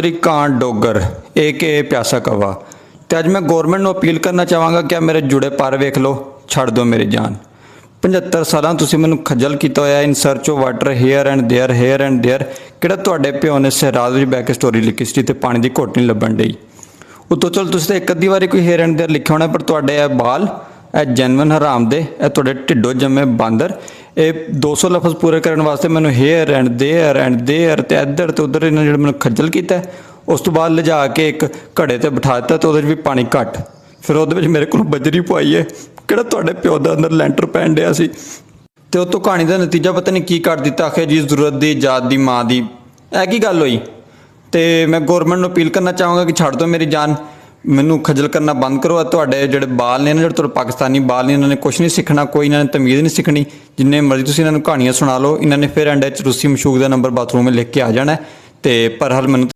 Chaudhary can't Dogar ए प्यासा कवा। तो अज मैं गौरमेंट को अपील करना चाहांगा कि मेरे जुड़े पर वेख लो, छड़ दो मेरी जान। 75 साल तुसीं मैनूं खज्जल किया होया in search of water here and there किहड़ा तुहाडे प्यो ने सिराज विच बैक स्टोरी लिखी सी ते पानी की घुट नहीं लभण डई। उतों चलो तुसीं एक अद्धी वारी कोई हेयर एंड देयर लिखिया होना, पर तुहाडे ए बाल ए जैनवन हराम दे ए तुहाडे ढिड्डों जम्मे बांदर ये 200 लफज पूरे करने वास्ते मैंने हेयर एंड देयर ते इधर तो उधर इन्होंने जो मैंने खज्जल किया। उस तो बाद लिजा के एक घड़े ते बिठा दिता तो भी पानी घट, फिर वो मेरे को बजरी पवाई है किहड़ा तुहाडे प्यो दा अंदर लैंटर पैन दिया सी। ते उतों कहानी का नतीजा पता नहीं की कर दिता, आखिर जी जरूरत दी जात दी माँ दी ऐ की गल हुई। तो मैं गौरमेंट को अपील करना चाहूँगा कि छड़ दो मेरी जान, मैनू खज्जल करना बंद करो। तुहाडे जिहड़े बाल ने जो तुहाडे पाकिस्तानी बाल ने इन्होंने कुछ नहीं सीखना, कोई इन्होंने तमीज़ नहीं सीखनी। जिन्ने मर्जी तुसीं इन्होंने कहानियां सुना लो, इन्होंने फिर एंड रूसी मशूक का नंबर बाथरूम में लिख के आ जाना है। तो पर हल मैनू